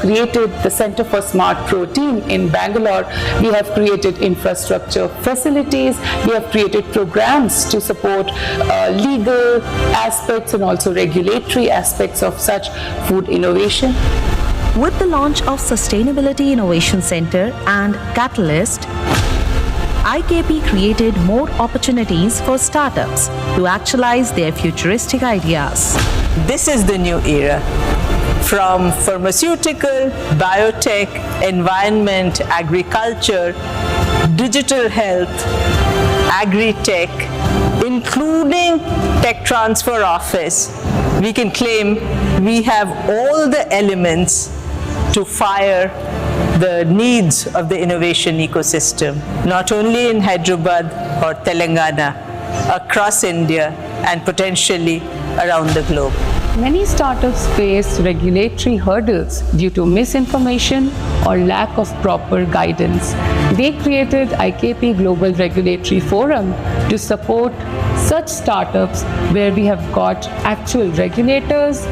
created the Center for Smart Protein in Bangalore. We have created infrastructure facilities. We have created programs to support legal aspects and also regulatory aspects of such food innovation. With the launch of Sustainability Innovation Center and Catalyst, IKP created more opportunities for startups to actualize their futuristic ideas. This is the new era. From pharmaceutical, biotech, environment, agriculture, digital health, agri-tech, including tech transfer office, we can claim we have all the elements to fire the needs of the innovation ecosystem, not only in Hyderabad or Telangana, across India and potentially around the globe. Many startups face regulatory hurdles due to misinformation or lack of proper guidance. They created IKP Global Regulatory Forum to support such startups where we have got actual regulators,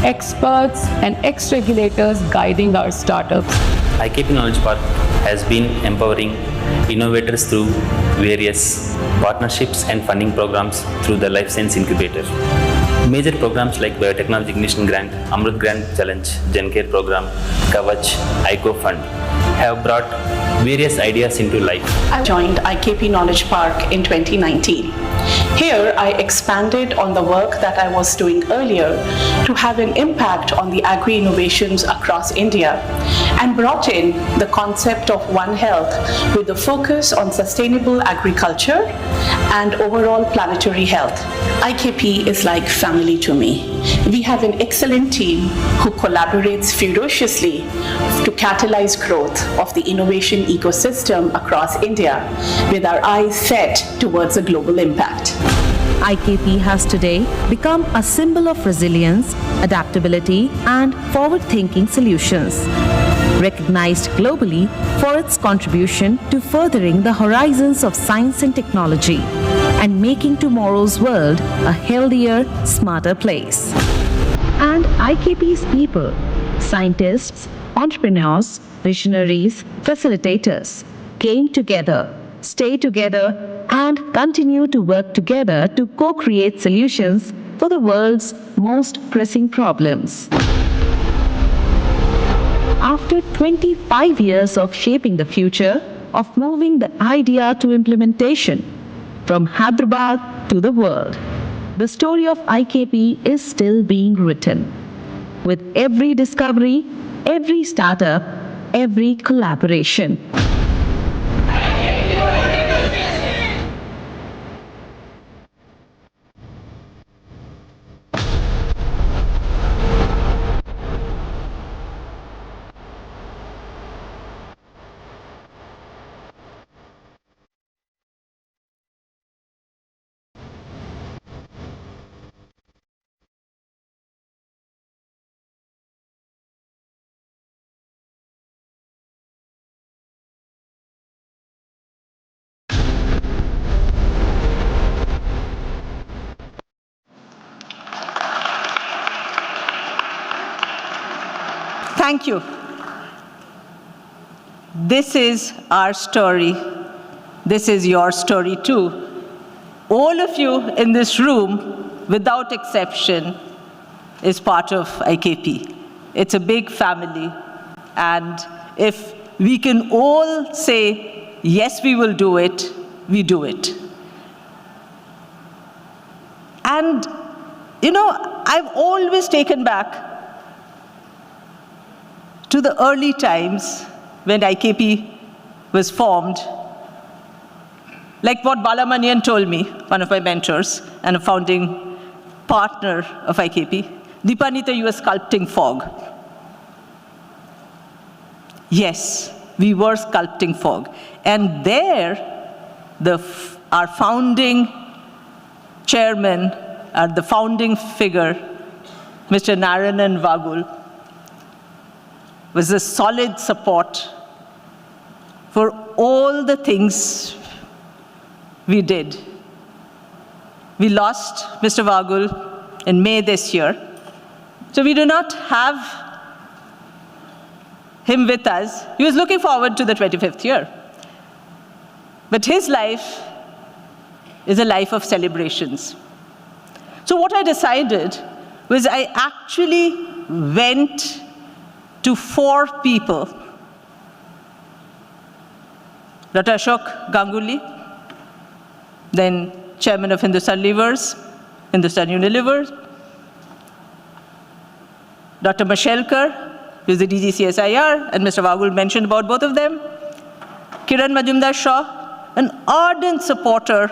experts and ex-regulators guiding our startups. IKP Knowledge Park has been empowering innovators through various partnerships and funding programs through the Life Science Incubator. Major programs like Biotechnology Ignition Grant, Amrut Grant Challenge, GenCare Program, Kavach, ICO Fund have brought various ideas into life. I joined IKP Knowledge Park in 2019. Here, I expanded on the work that I was doing earlier to have an impact on the agri-innovations across India and brought in the concept of One Health with the focus on sustainable agriculture and overall planetary health. IKP is like family to me. We have an excellent team who collaborates ferociously to catalyze growth of the innovation ecosystem across India with our eyes set towards a global impact. IKP has today become a symbol of resilience, adaptability, and forward-thinking solutions, recognized globally for its contribution to furthering the horizons of science and technology and making tomorrow's world a healthier, smarter place. And IKP's people, scientists, entrepreneurs, visionaries, facilitators, came together, stay together, and continue to work together to co-create solutions for the world's most pressing problems. After 25 years of shaping the future, of moving the idea to implementation, from Hyderabad to the world, the story of IKP is still being written. With every discovery, every startup, every collaboration. Thank you. This is our story. This is your story too. All of you in this room, without exception, is part of IKP. It's a big family. And if we can all say, yes, we will do it, we do it. And, you know, I've always taken back to the early times when IKP was formed, like what Balamanian told me, one of my mentors and a founding partner of IKP, Deepanita, you were sculpting fog. Yes, we were sculpting fog. And there, our founding chairman, the founding figure, Mr. Narayanan Vagul, was a solid support for all the things we did. We lost Mr. Vagul in May this year. So we do not have him with us, he was looking forward to the 25th year. But his life is a life of celebrations. So what I decided was I actually went to 4 people. Dr. Ashok Ganguly, then chairman of Hindustan Levers, Hindustan Unilever, Dr. Mashelkar, who is the DG CSIR, and Mr. Vagul mentioned about both of them, Kiran Majumdar Shah, an ardent supporter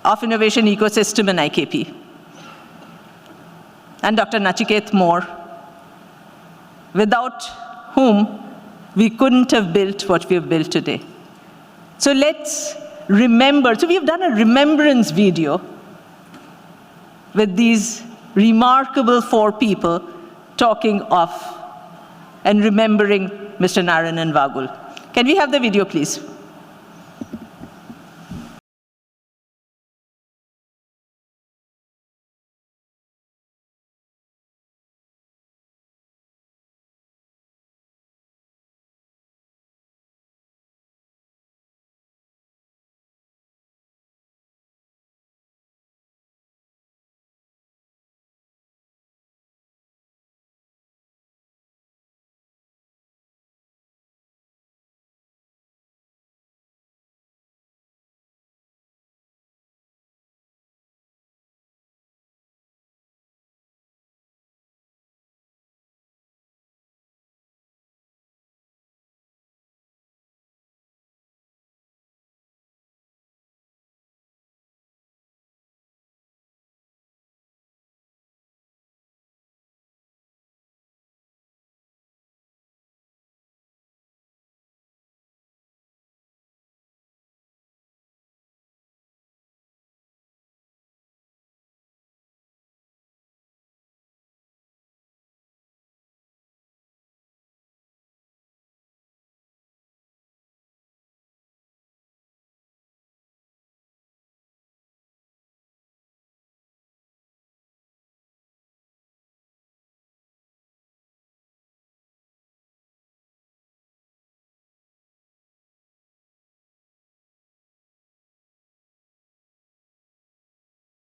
of innovation ecosystem in IKP, and Dr. Nachiket Moore, without whom we couldn't have built what we have built today. So let's remember, so we have done a remembrance video with these remarkable 4 people talking of and remembering Mr. Narayan and Vagul. Can we have the video, please?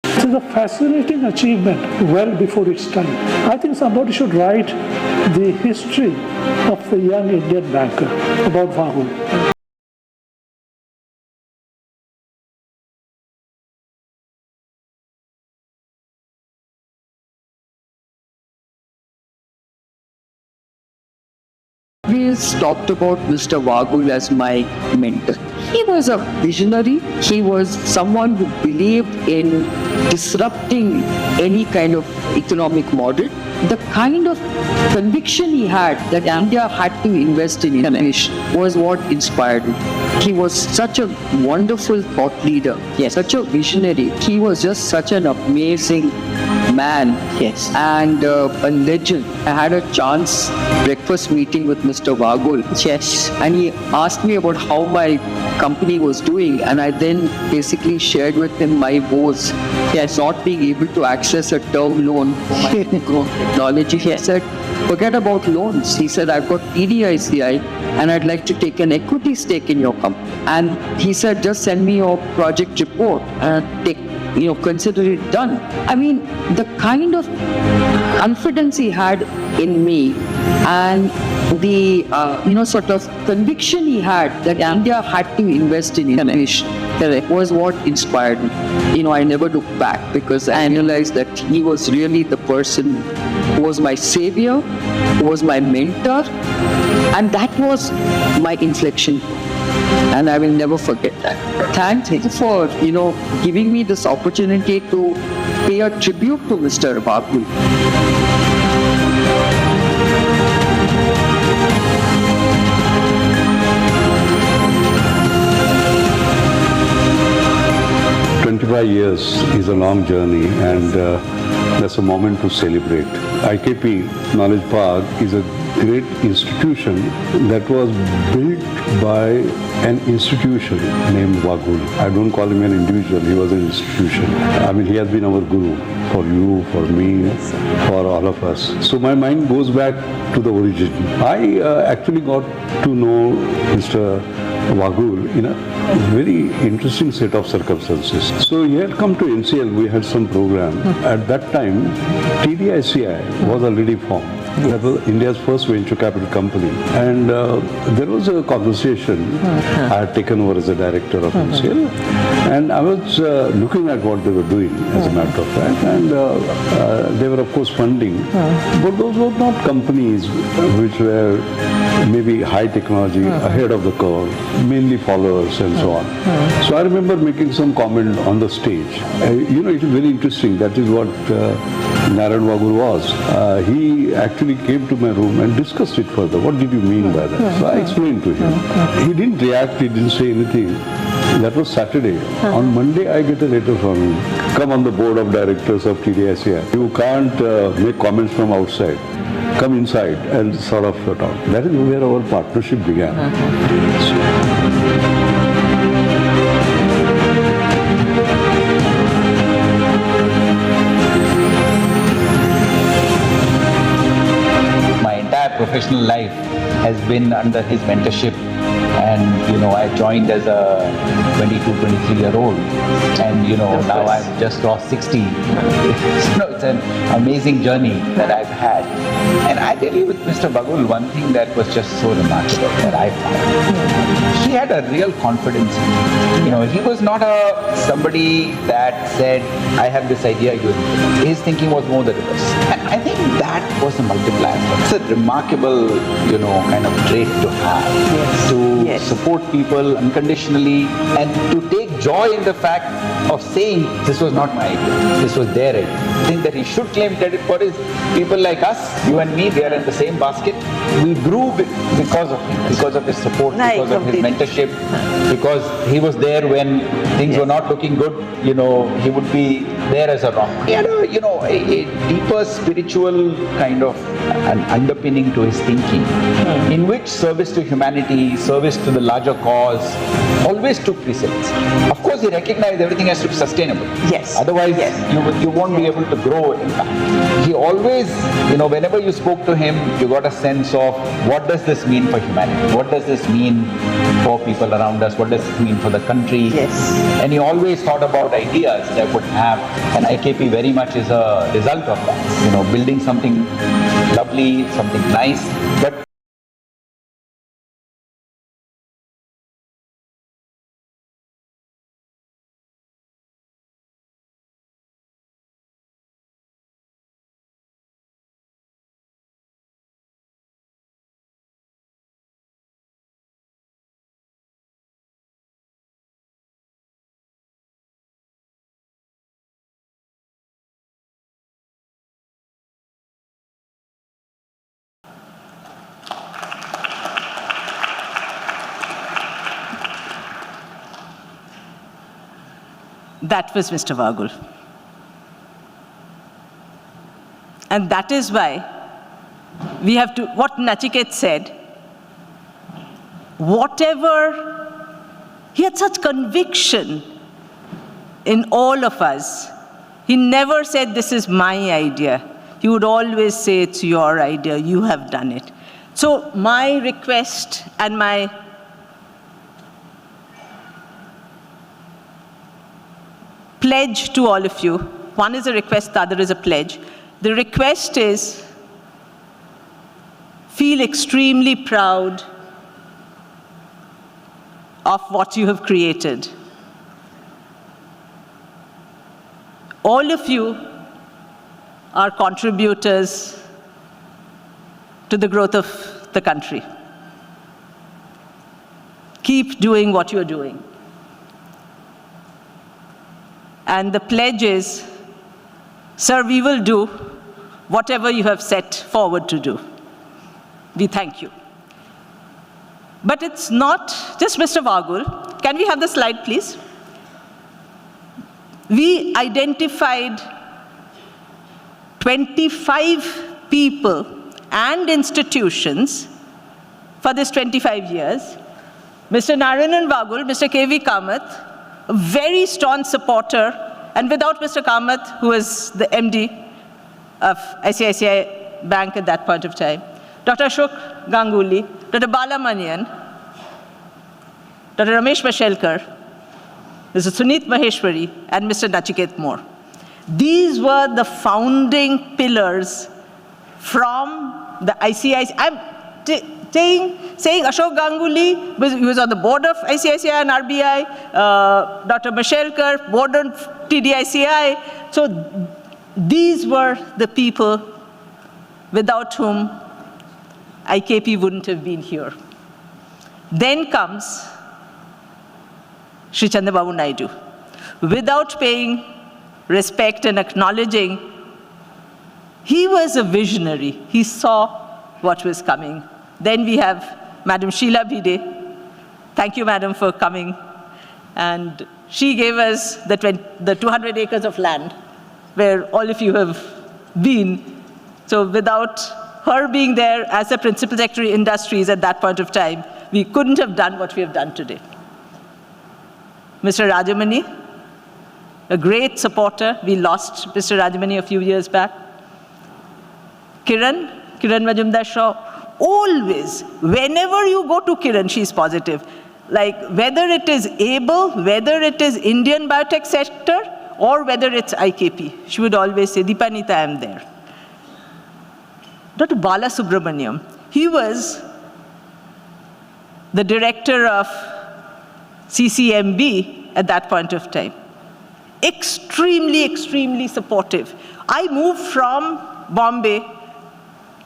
It is a fascinating achievement well before its time. I think somebody should write the history of the young Indian banker about Vagul. We talked about Mr. Vagul as my mentor. He was a visionary. He was someone who believed in disrupting any kind of economic model. The kind of conviction he had that India had to invest in innovation was what inspired him. He was such a wonderful thought leader, such a visionary. He was just such an amazing man, and a legend. I had a chance breakfast meeting with Mr. Vagul, and he asked me about how my company was doing, and I then basically shared with him my woes, not being able to access a term loan for my technology. He said, forget about loans. He said, I've got PDICI and I'd like to take an equity stake in your company. And he said, just send me your project report and consider it done. I mean, the kind of confidence he had in me and the sort of conviction he had that India had to invest in innovation was what inspired me. I never looked back because I realized that he was really the person who was my savior, who was my mentor, and that was my inflection. And I will never forget that. Thank you for, giving me this opportunity to pay a tribute to Mr. Vagul. Years is a long journey, and that's a moment to celebrate. IKP Knowledge Park is a great institution that was built by an institution named Vagul. I don't call him an individual, he was an institution. I mean, he has been our guru for you, for me, for all of us. So my mind goes back to the origin. I actually got to know Mr. Vagul in a very interesting set of circumstances. So he had come to NCL, we had some program. At that time, TDICI was already formed. That was India's first venture capital company. And there was a conversation. I had taken over as a director of NCL. And I was looking at what they were doing, as a matter of fact. And they were, of course, funding. But those were not companies which were maybe high technology, ahead of the curve, mainly followers and so on. So I remember making some comment on the stage. You know, it is very interesting. That is what Narayan Vagul was. He actually came to my room and discussed it further. What did you mean by that? So I explained to him. He didn't react, he didn't say anything. That was Saturday. On Monday, I get a letter from him. Come on the board of directors of TDICI. You can't make comments from outside. Come inside and sort of talk. That is where our partnership began. My entire professional life has been under his mentorship. And, you know, I joined as a 22, 23-year-old. And, you know, now I've just crossed 60. It's an amazing journey that I've had. And I tell you, with Mr. Vagul, one thing that was just so remarkable that I found. He had a real confidence in him. You know, he was not somebody that said, I have this idea, his thinking was more the reverse. And I think that was a multiplier. It's a remarkable, you know, kind of trait to have. To support people unconditionally and to take joy in the fact of saying, this was not my idea, this was their idea. I think that he should claim credit for his people like us, you and me, we are in the same basket. We grew because of him, because of his support, because of his mentorship, because he was there when things were not looking good, you know, he would be there as a rock. He had a, you know, a deeper spiritual kind of an underpinning to his thinking, in which service to humanity, service to the larger cause, always took precedence. Of course, he recognized everything has to be sustainable. Yes. Otherwise, you won't be able to grow in fact. He always, you know, whenever you spoke to him, you got a sense of what does this mean for humanity? What does this mean for people around us? What does it mean for the country? Yes. And he always thought about ideas that would have, and IKP very much is a result of that. You know, building something lovely, something nice, but that was Mr. Vagul. And that is why we have to, what Nachiket said, whatever, he had such conviction in all of us. He never said, this is my idea. He would always say, it's your idea, you have done it. So my request and my pledge to all of you, one is a request, the other is a pledge. The request is, feel extremely proud of what you have created. All of you are contributors to the growth of the country. Keep doing what you're doing. And the pledge is, sir, we will do whatever you have set forward to do. We thank you. But it's not just Mr. Vagul. Can we have the slide, please? We identified 25 people and institutions for this 25 years. Mr. Narayanan Vagul, Mr. K.V. Kamath, a very staunch supporter, and without Mr. Kamath, who was the MD of ICICI Bank at that point of time, Dr. Ashok Ganguly, Dr. Bala Manian, Dr. Ramesh Mashelkar, Mr. Suneet Maheshwari, and Mr. Nachiket Moore. These were the founding pillars from the ICICI. I'm saying Ashok Ganguly, he was on the board of ICICI and RBI, Dr. Mashelkar, board of TDICI. So these were the people without whom IKP wouldn't have been here. Then comes Sri Chandrababu Naidu. Without paying respect and acknowledging, he was a visionary. He saw what was coming. Then we have Madam Sheila Bhide. Thank you, Madam, for coming. And she gave us the 200 acres of land where all of you have been. So without her being there as a Principal Secretary Industries at that point of time, we couldn't have done what we have done today. Mr. Rajamani, a great supporter. We lost Mr. Rajamani a few years back. Kiran Majumdar Shaw, always, whenever you go to Kiran, she's positive. Like whether it is ABLE, whether it is Indian biotech sector, or whether it's IKP, she would always say, Deepanita, I am there. Dr. Bala Subramaniam, he was the director of CCMB at that point of time. Extremely, extremely supportive. I moved from Bombay,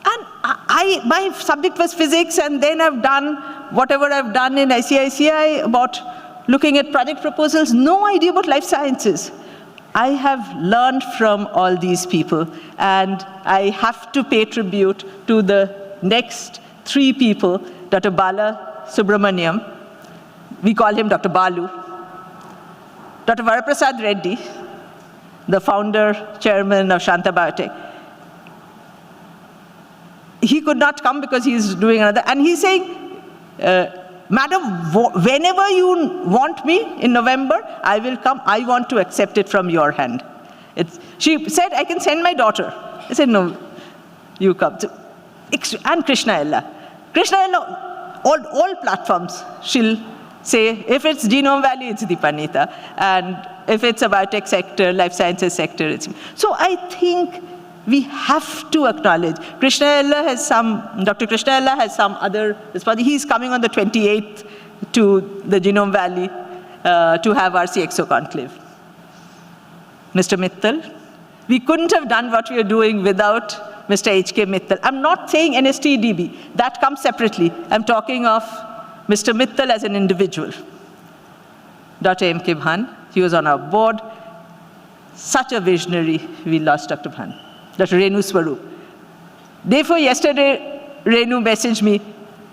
and my subject was physics, and then I've done whatever I've done in ICICI about looking at project proposals, no idea about life sciences. I have learned from all these people, and I have to pay tribute to the next three people, Dr. Bala Subramaniam, we call him Dr. Balu, Dr. Varaprasad Reddy, the founder, chairman of Shanta Biotech. He could not come because he's doing another, and he's saying, Madam, whenever you want me in November, I will come. I want to accept it from your hand. She said, I can send my daughter. I said, no, you come. And Krishna Ella. Krishna Ella, all platforms, she'll say, if it's Genome Valley, it's Deepanita. And if it's a biotech sector, life sciences sector, it's me. So I think we have to acknowledge. Dr. Krishna Ella has some other responsibility. He's coming on the 28th to the Genome Valley to have our CXO conclave. Mr. Mittal, we couldn't have done what we are doing without Mr. H.K. Mittal. I'm not saying NSTDB, that comes separately. I'm talking of Mr. Mittal as an individual. Dr. M.K. Bhan, he was on our board. Such a visionary, we lost Dr. Bhan. Dr. Renu Swarup. Day before yesterday, Renu messaged me,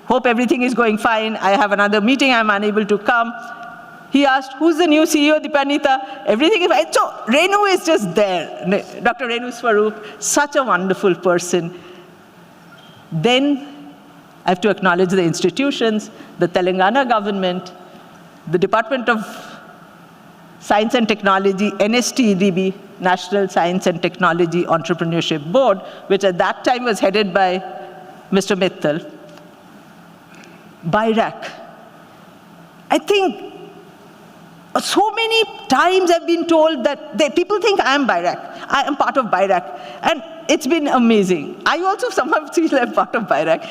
hope everything is going fine. I have another meeting, I'm unable to come. He asked, who's the new CEO, Deepanita? Everything is fine. So Renu is just there. Dr. Renu Swarup, such a wonderful person. Then I have to acknowledge the institutions, the Telangana government, the Department of Science and Technology, NSTDB, National Science and Technology Entrepreneurship Board, which at that time was headed by Mr. Mittal. BIRAC. I think so many times I've been told that people think I am BIRAC. I am part of BIRAC. And it's been amazing. I also somehow feel I'm part of BIRAC.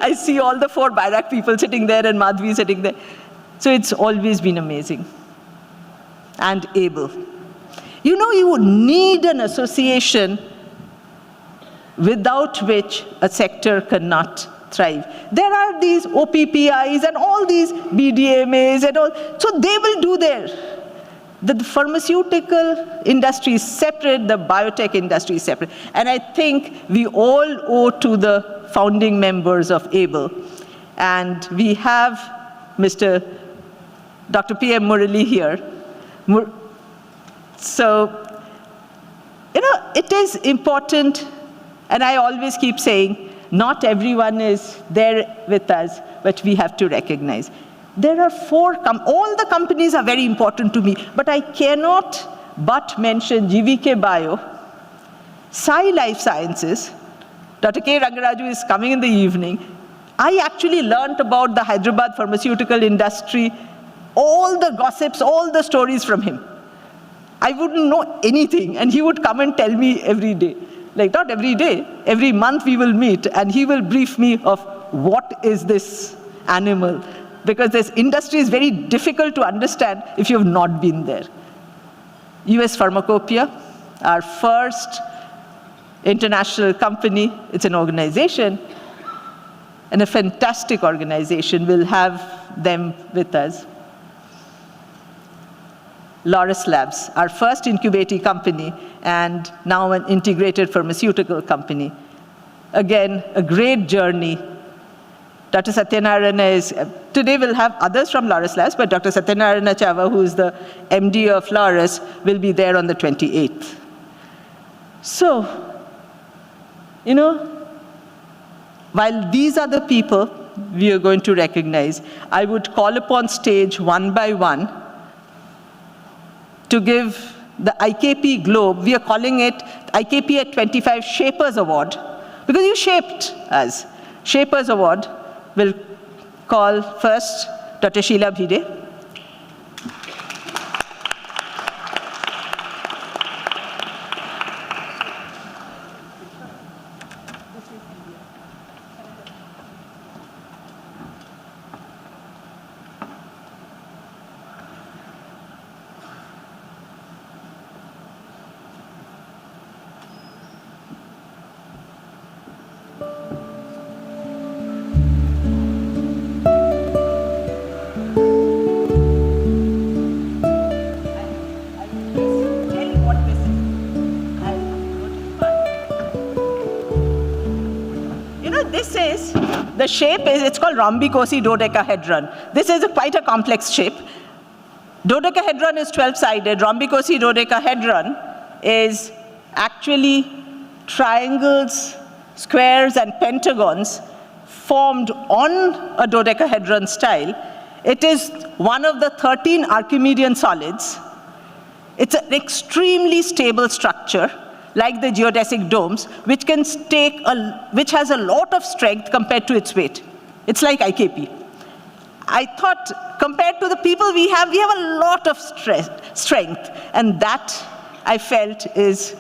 I see all the 4 BIRAC people sitting there and Madhvi sitting there. So it's always been amazing. And able. You know, you would need an association without which a sector cannot thrive. There are these OPPIs and all these BDMAs and all, so they will do their. The pharmaceutical industry is separate, the biotech industry is separate. And I think we all owe to the founding members of ABLE. And we have Dr. P.M. Murali here. So, you know, it is important, and I always keep saying, Not everyone is there with us, but we have to recognize. There are all the companies are very important to me, but I cannot but mention GVK Bio, Sai Life Sciences. Dr. K. Rangaraju is coming in the evening. I actually learned about the Hyderabad pharmaceutical industry, all the gossips, all the stories from him. I wouldn't know anything, and he would come and tell me every day. Like, not every day, every month we will meet, and he will brief me of what is this animal, because this industry is very difficult to understand if you have not been there. US Pharmacopoeia, our first international company, it's an organization, and a fantastic organization. We'll have them with us. Laurus Labs, our first incubating company, and now an integrated pharmaceutical company. Again, a great journey. Dr. Satyanarayana is, today we'll have others from Laurus Labs, but Dr. Satyanarayana Chava, who is the MD of Laurus, will be there on the 28th. So, you know, while these are the people we are going to recognize, I would call upon stage one by one to give the IKP Globe, we are calling it IKP at 25 Shapers Award, because you shaped us. Shapers Award will call first Dr. Sheila Bhide. The shape is, it's called rhombicosi-dodecahedron. This is quite a complex shape. Dodecahedron is 12-sided. Rhombicosi-dodecahedron is actually triangles, squares, and pentagons formed on a dodecahedron style. It is one of the 13 Archimedean solids. It's an extremely stable structure, like the geodesic domes, which has a lot of strength compared to its weight. It's like IKP. I thought, compared to the people we have a lot of strength, and that, I felt, is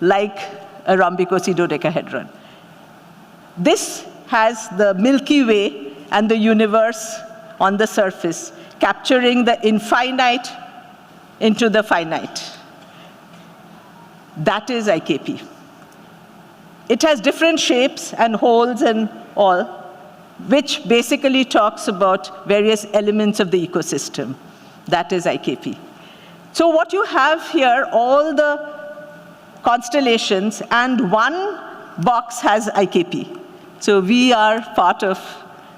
like a rhombicosi-dodecahedron. This has the Milky Way and the universe on the surface, capturing the infinite into the finite. That is IKP. It has different shapes and holes and all, which basically talks about various elements of the ecosystem. That is IKP. So what you have here, all the constellations, and one box has IKP. So we are part of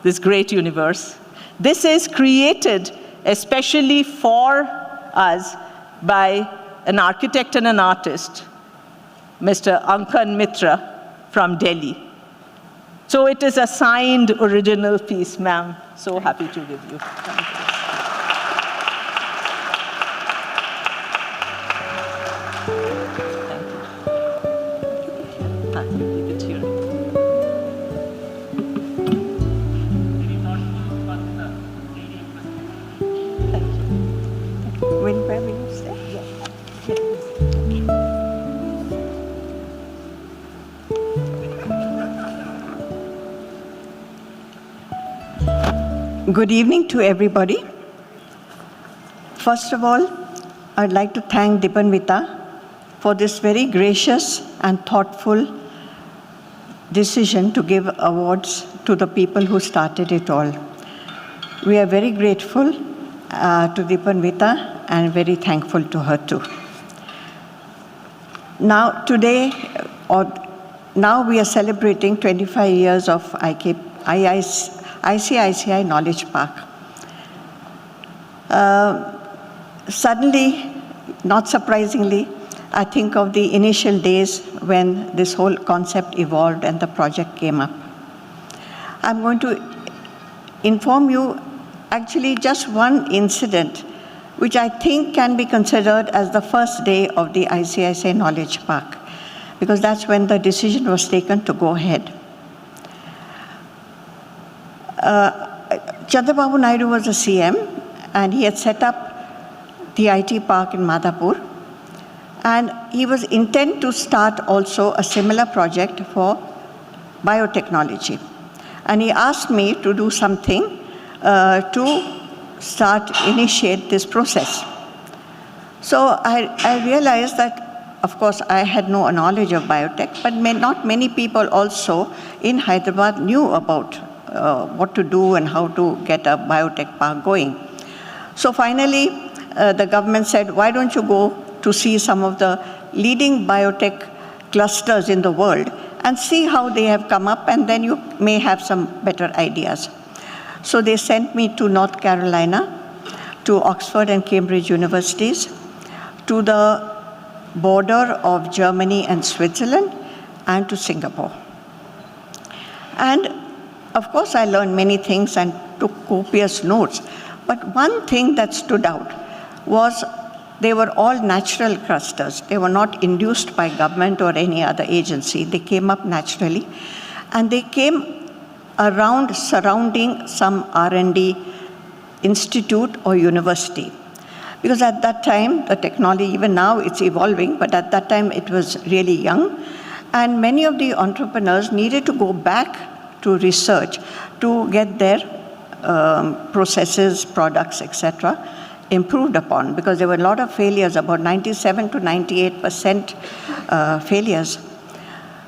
this great universe. This is created especially for us by an architect and an artist, Mr. Ankan Mitra from Delhi. So it is a signed original piece, ma'am. So happy to give you. Thank you. Where will you stay? Good evening to everybody. First of all, I'd like to thank Dipanvita for this very gracious and thoughtful decision to give awards to the people who started it all. We are very grateful to Dipanvita and very thankful to her too. Now today, now we are celebrating 25 years of ICICI Knowledge Park. Suddenly, not surprisingly, I think of the initial days when this whole concept evolved and the project came up. I'm going to inform you actually just one incident which I think can be considered as the first day of the ICIC Knowledge Park, because that's when the decision was taken to go ahead. Chandrababu Naidu was the CM, and he had set up the IT park in Madhapur, and he was intent to start also a similar project for biotechnology. And he asked me to do something to initiate this process. So I realized that, of course, I had no knowledge of biotech, but not many people also in Hyderabad knew about what to do and how to get a biotech park going. So finally, the government said, why don't you go to see some of the leading biotech clusters in the world and see how they have come up, and then you may have some better ideas. So they sent me to North Carolina, to Oxford and Cambridge universities, to the border of Germany and Switzerland, and to Singapore. And of course, I learned many things and took copious notes. But one thing that stood out was they were all natural clusters. They were not induced by government or any other agency. They came up naturally. And they came around surrounding some R&D institute or university. Because at that time, the technology, even now it's evolving, but at that time it was really young. And many of the entrepreneurs needed to go back to research to get their processes, products, etc., improved upon, because there were a lot of failures, about 97 to 98% failures.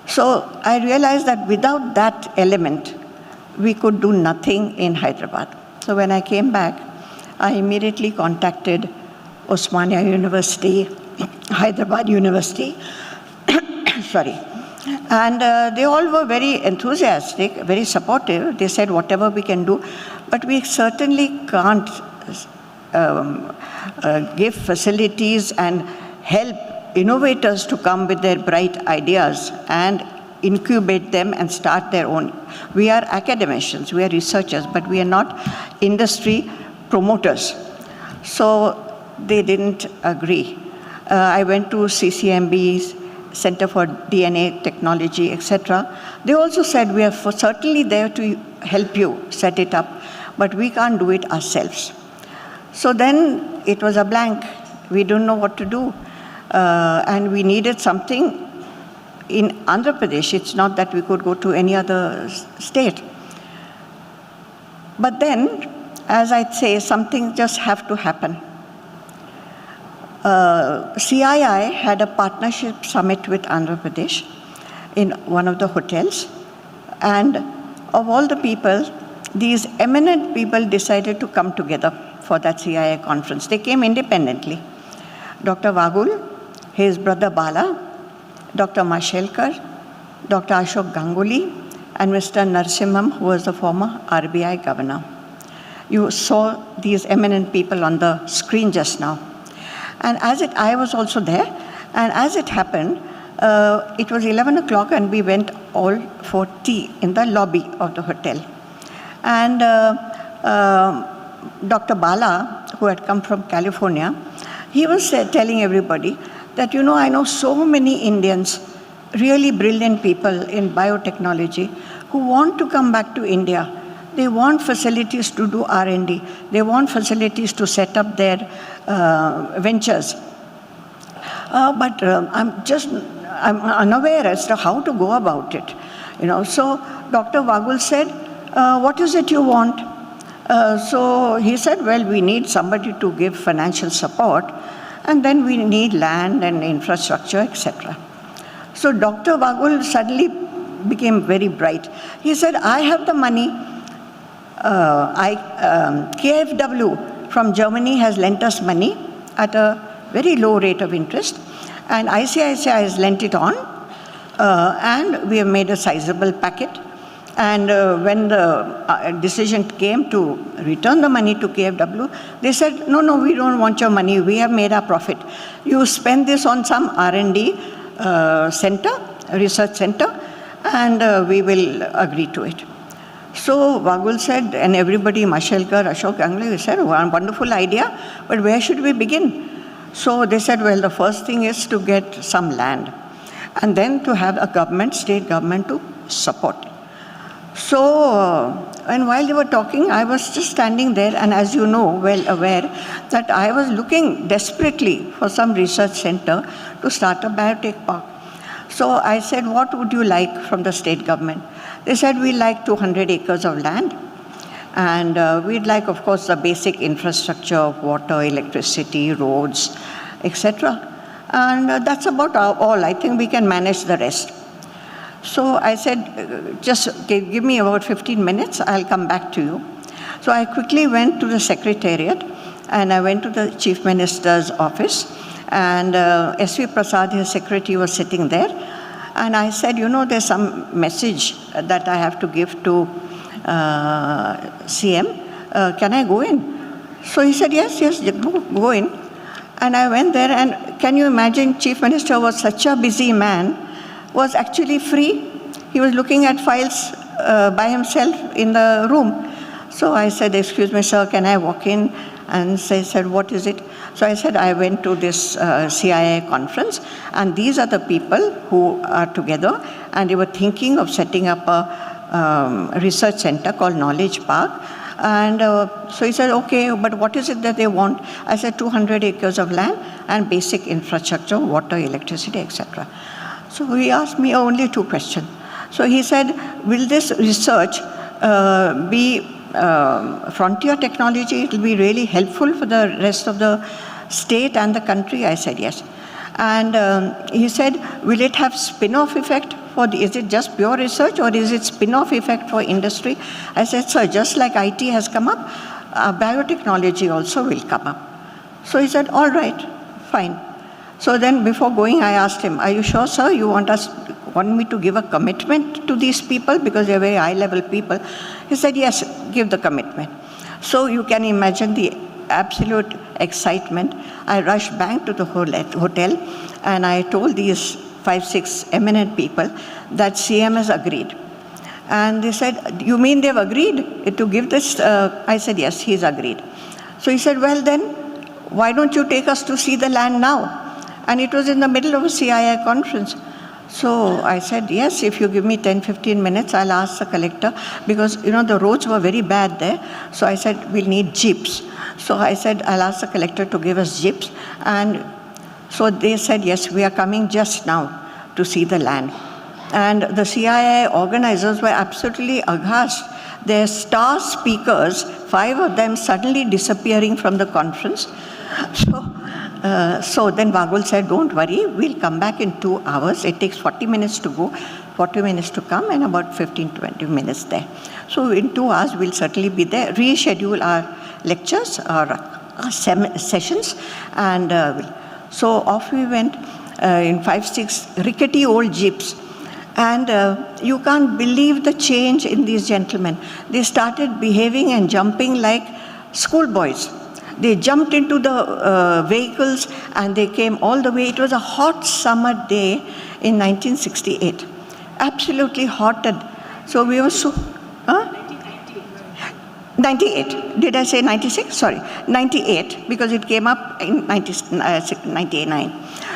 So I realized that without that element, we could do nothing in Hyderabad. So when I came back, I immediately contacted Osmania University, Hyderabad University, sorry. And they all were very enthusiastic, very supportive. They said, whatever we can do, but we certainly can't give facilities and help innovators to come with their bright ideas and incubate them and start their own. We are academicians, we are researchers, but we are not industry promoters. So they didn't agree. I went to CCMB's Center for DNA Technology, etc. They also said, we are certainly there to help you set it up, but we can't do it ourselves. So then it was a blank. We don't know what to do. And we needed something in Andhra Pradesh. It's not that we could go to any other state. But then, as I'd say, something just have to happen. CII had a partnership summit with Andhra Pradesh in one of the hotels. And of all the people, these eminent people decided to come together for that CII conference. They came independently. Dr. Vagul, his brother Bala, Dr. Mashelkar, Dr. Ashok Ganguly, and Mr. Narasimham, who was the former RBI governor. You saw these eminent people on the screen just now. And I was also there, and as it happened, it was 11 o'clock and we went all for tea in the lobby of the hotel. And Dr. Bala, who had come from California, he was telling everybody that, you know, I know so many Indians, really brilliant people in biotechnology, who want to come back to India. They want facilities to do R&D. They want facilities to set up their ventures. But I'm unaware as to how to go about it. You know, so Dr. Vagul said, what is it you want? So he said, well, we need somebody to give financial support, and then we need land and infrastructure, etc. So Dr. Vagul suddenly became very bright. He said, I have the money. KfW from Germany has lent us money at a very low rate of interest, and ICICI has lent it on, and we have made a sizable packet. And when the decision came to return the money to KfW, they said, no, we don't want your money. We have made our profit. You spend this on some R&D center, research center, and we will agree to it. So Vagul said, and everybody, Mashelkar, Ashok Ganguly, said, wonderful idea, but where should we begin? So they said, well, the first thing is to get some land, and then to have a government, state government to support. So, and while they were talking, I was just standing there, and as you know, well aware, that I was looking desperately for some research center to start a biotech park. So I said, what would you like from the state government? They said, we'd like 200 acres of land, and we'd like, of course, the basic infrastructure of water, electricity, roads, etc. And that's about all. I think we can manage the rest. So I said, just give me about 15 minutes, I'll come back to you. So I quickly went to the secretariat, and I went to the Chief Minister's office, and S.V. Prasad, his secretary, was sitting there. And I said, you know, there's some message that I have to give to CM. Can I go in? So he said, yes, go in. And I went there, and can you imagine, Chief Minister was such a busy man, was actually free. He was looking at files by himself in the room. So I said, excuse me, sir, can I walk in? And he said, what is it? So I said, I went to this CIA conference, and these are the people who are together, and they were thinking of setting up a research center called Knowledge Park. And so he said, okay, but what is it that they want? I said, 200 acres of land and basic infrastructure, water, electricity, etc. So he asked me only 2 questions. So he said, will this research be frontier technology? It will be really helpful for the rest of the state and the country? I said, yes. And he said, will it have spin-off effect? Is it just pure research, or is it spin-off effect for industry? I said, sir, just like IT has come up, biotechnology also will come up. So he said, all right, fine. So then before going, I asked him, are you sure, sir, you want me to give a commitment to these people, because they're very high-level people? He said, yes, give the commitment. So you can imagine the absolute excitement. I rushed back to the hotel, and I told these 5-6 eminent people that CM has agreed. And they said, you mean they've agreed to give this? I said, yes, he's agreed. So he said, well then, why don't you take us to see the land now? And it was in the middle of a CIA conference. So I said, yes, if you give me 10-15 minutes, I'll ask the collector, because, you know, the roads were very bad there. So I said, we'll need jeeps. So I said, I'll ask the collector to give us jeeps. And so they said, yes, we are coming just now to see the land. And the CIA organizers were absolutely aghast. Their star speakers, 5 of them suddenly disappearing from the conference. So then Vagul said, don't worry, we'll come back in 2 hours. It takes 40 minutes to go, 40 minutes to come, and about 15-20 minutes there. So in 2 hours, we'll certainly be there, reschedule our lectures, our sessions, and so off we went in 5-6 rickety old jeeps. And you can't believe the change in these gentlemen. They started behaving and jumping like schoolboys. They jumped into the vehicles, and they came all the way. It was a hot summer day in 1968. Absolutely hot. So we were so... 98. Did I say 96? Sorry. 98, because it came up in 99.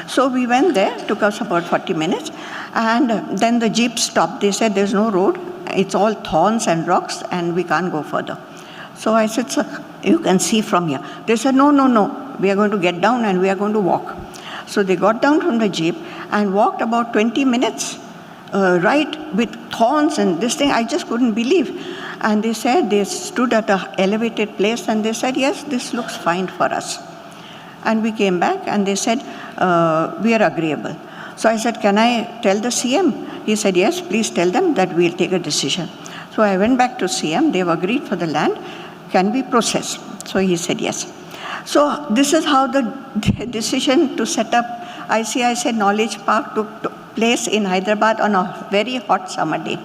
So we went there, took us about 40 minutes, and then the jeep stopped. They said, there's no road. It's all thorns and rocks, and we can't go further. So I said, sir, you can see from here. They said, no, no, no. We are going to get down and we are going to walk. So they got down from the jeep and walked about 20 minutes, right, with thorns and this thing. I just couldn't believe. And they said, they stood at an elevated place, and they said, yes, this looks fine for us. And we came back, and they said, we are agreeable. So I said, can I tell the CM? He said, yes, please tell them that we'll take a decision. So I went back to CM. They've agreed for the land. Can we process? So he said, yes. So this is how the decision to set up IKP Knowledge Park took place in Hyderabad on a very hot summer day.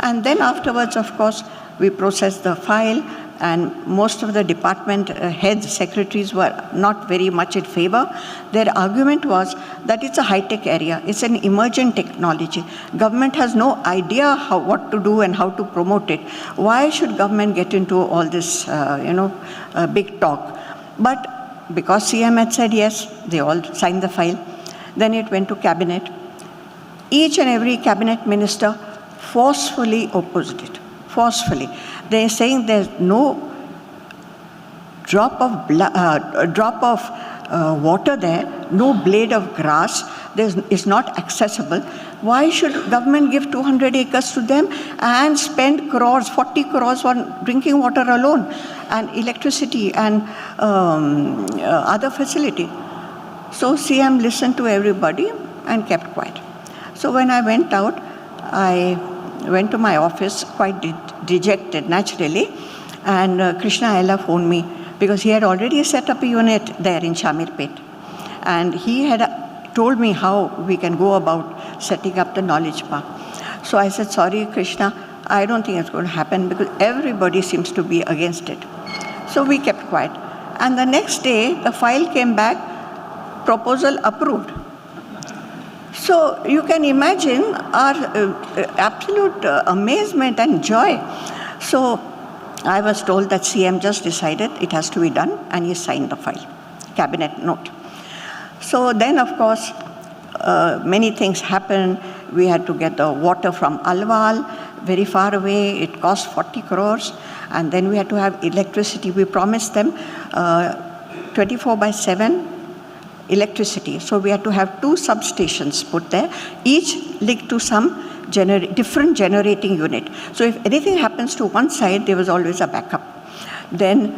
And then afterwards, of course, we processed the file, and most of the department heads, secretaries were not very much in favor. Their argument was that it's a high-tech area, it's an emerging technology. Government has no idea what to do and how to promote it. Why should government get into all this, big talk? But because CM had said yes, they all signed the file. Then it went to cabinet. Each and every cabinet minister forcefully opposed it, forcefully. They're saying there's no drop of water there, no blade of grass, it's not accessible. Why should government give 200 acres to them and spend crores, 40 crores on drinking water alone and electricity and other facility? So CM listened to everybody and kept quiet. So when I went out, I went to my office quite dejected, naturally, and Krishna Ella phoned me because he had already set up a unit there in Shamirpet. And he had told me how we can go about setting up the knowledge park. So I said, sorry, Krishna, I don't think it's going to happen because everybody seems to be against it. So we kept quiet. And the next day, the file came back, proposal approved. So you can imagine our absolute amazement and joy. So I was told that CM just decided it has to be done, and he signed the file, cabinet note. So then, of course, many things happened. We had to get the water from Alwal, very far away. It cost 40 crores. And then we had to have electricity. We promised them 24/7 electricity. So we had to have 2 substations put there, each linked to some different generating unit. So if anything happens to one side, there was always a backup. Then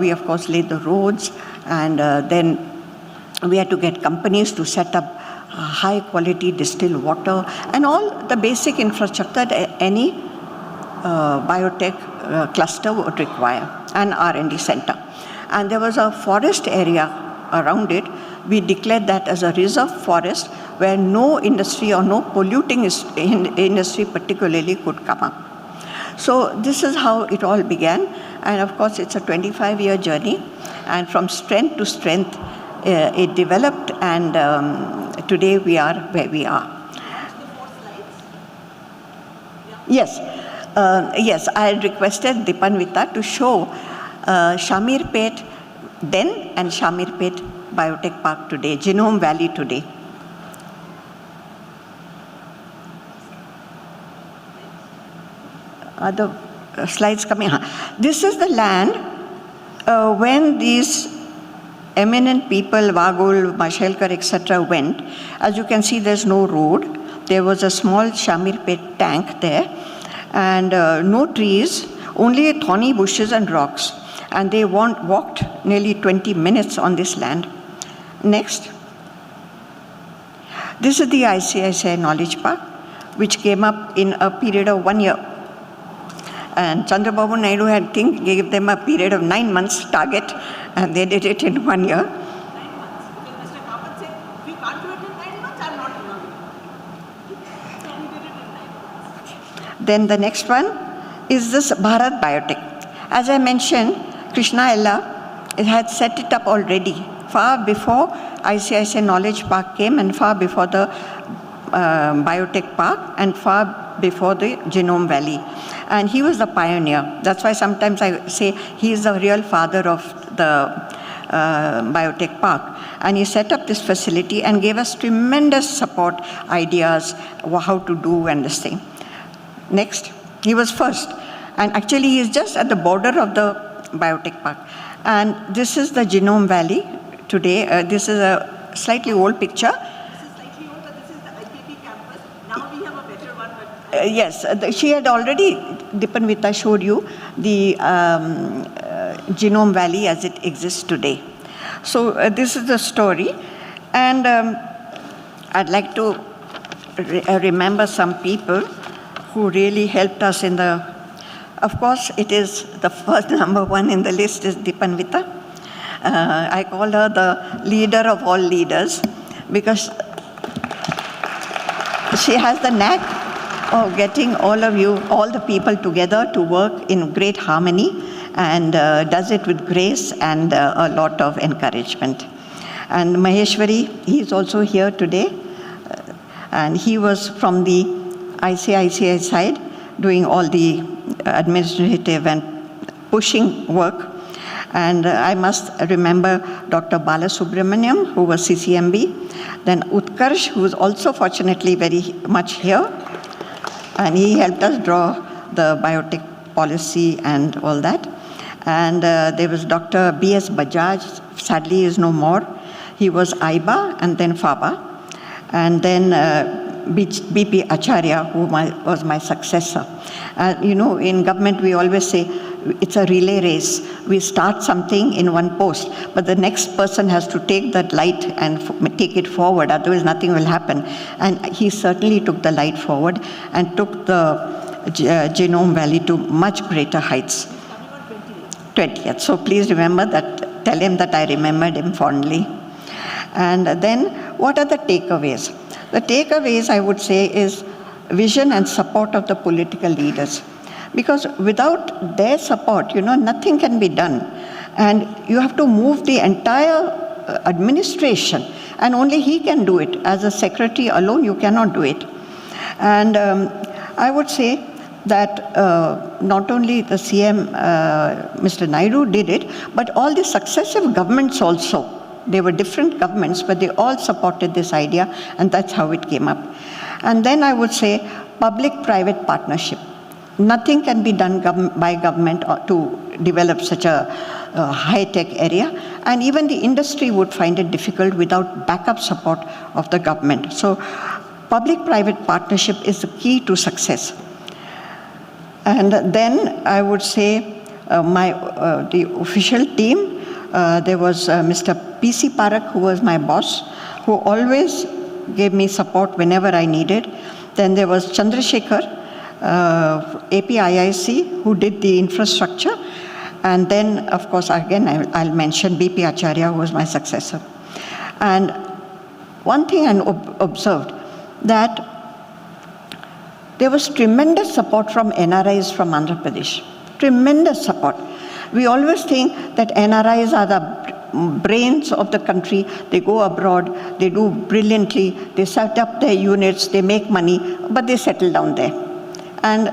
we, of course, laid the roads, and then we had to get companies to set up high quality distilled water and all the basic infrastructure that any biotech cluster would require, and R&D center. And there was a forest area around it. We declared that as a reserve forest where no industry or no polluting industry particularly could come up. So this is how it all began. And of course, it's a 25-year journey. And from strength to strength, it developed, and today we are where we are. Yes, yes, I requested Dipanvita to show Shamirpet then and Shamirpet Biotech Park today, Genome Valley today. Are the slides coming? This is the land when these eminent people, Vagul, Mashelkar, etc. went. As you can see, there's no road. There was a small Shamirpet tank there, and no trees, only thorny bushes and rocks. And they walked nearly 20 minutes on this land. Next. This is the ICI Knowledge Park, which came up in a period of 1 year. And Chandrababu Naidu gave them a period of 9 months target, and they did it in 1 year. 9 months. Because Mr. Kamat said, we can't do it in 9 months, I'm not enough. So we did it in 9 months. Then the next one is this Bharat Biotech. As I mentioned, Krishna Ella had set it up already, far before ICI Knowledge Park came, and far before the Biotech Park, and far before the Genome Valley. And he was the pioneer. That's why sometimes I say he is the real father of the Biotech Park. And he set up this facility and gave us tremendous support, ideas, how to do and this thing. Next. He was first. And actually he is just at the border of the Biotech Park. And this is the Genome Valley today. This is a slightly old picture. Yes, she had already, Dipanvita showed you the Genome Valley as it exists today. So this is the story, and I'd like to remember some people who really helped us in the, of course, it is the first number 1 in the list is Dipanvita. I call her the leader of all leaders because she has the knack of getting all of you, all the people together to work in great harmony, and does it with grace and a lot of encouragement. And Maheshwari, he is also here today, and he was from the ICICI side, doing all the administrative and pushing work. And I must remember Dr. Balasubramaniam, who was CCMB, then Utkarsh, who is also fortunately very much here, and he helped us draw the biotech policy and all that. And there was Dr. B.S. Bajaj, sadly he is no more. He was IBA and then FABA. And then B.P. Acharya, who was my successor. You know, in government we always say, it's a relay race. We start something in one post, but the next person has to take that light and take it forward, otherwise nothing will happen. And he certainly took the light forward and took the Genome Valley to much greater heights. 20th. So please remember that, tell him that I remembered him fondly. And then what are the takeaways? The takeaways, I would say, is vision and support of the political leaders. Because without their support, nothing can be done. And you have to move the entire administration, and only he can do it. As a secretary alone, you cannot do it. And I would say that not only the CM, Mr. Naidu did it, but all the successive governments also. They were different governments, but they all supported this idea, and that's how it came up. And then I would say public-private partnership. Nothing can be done by government to develop such a high-tech area, and even the industry would find it difficult without backup support of the government. So public-private partnership is the key to success. And then I would say the official team, there was Mr. P.C. Parak, who was my boss, who always gave me support whenever I needed. Then there was Chandrasekhar, APIIC, who did the infrastructure. And then, of course, again, I'll mention B.P. Acharya, who was my successor. And one thing I observed, that there was tremendous support from NRIs from Andhra Pradesh. Tremendous support. We always think that NRIs are the brains of the country. They go abroad, they do brilliantly, they set up their units, they make money, but they settle down there. And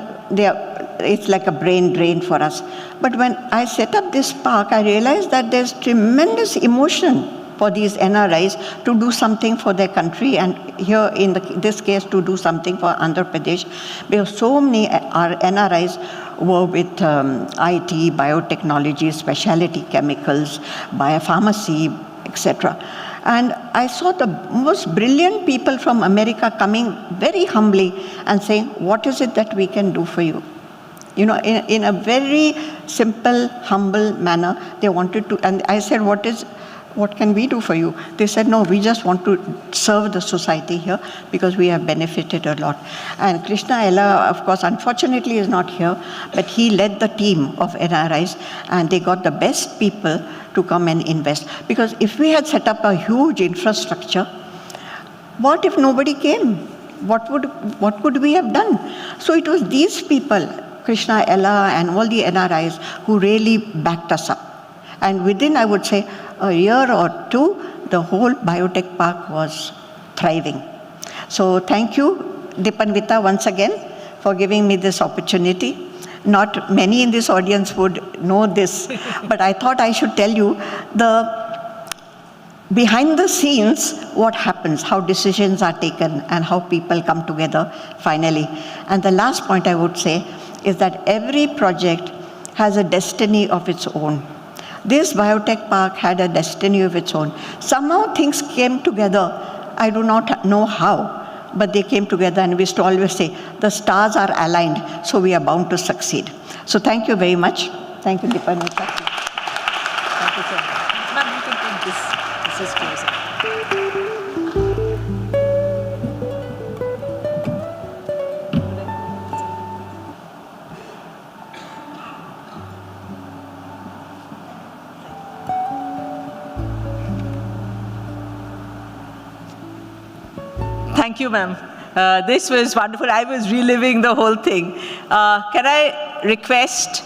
it's like a brain drain for us. But when I set up this park, I realized that there's tremendous emotion for these NRIs to do something for their country, and here in this case to do something for Andhra Pradesh, because so many NRIs were with IT, biotechnology, specialty chemicals, biopharmacy, etc. And I saw the most brilliant people from America coming very humbly and saying, what is it that we can do for you? In a very simple, humble manner, they wanted to, and I said, what can we do for you? They said, no, we just want to serve the society here because we have benefited a lot. And Krishna Ella, of course, unfortunately is not here, but he led the team of NRIs, and they got the best people to come and invest. Because if we had set up a huge infrastructure, what if nobody came? What could we have done? So it was these people, Krishna Ella and all the NRIs, who really backed us up. And within, I would say, a year or two, the whole biotech park was thriving. So thank you, Dipanvita, once again, for giving me this opportunity. Not many in this audience would know this, but I thought I should tell you behind the scenes, what happens, how decisions are taken, and how people come together finally. And the last point I would say is that every project has a destiny of its own. This biotech park had a destiny of its own. Somehow things came together. I do not know how, but they came together, and we used to always say, the stars are aligned, so we are bound to succeed. So thank you very much. Thank you, Dipanvita. Thank you, sir. Ma'am, you can take this. This is closer. Thank you, ma'am. This was wonderful. I was reliving the whole thing. Can I request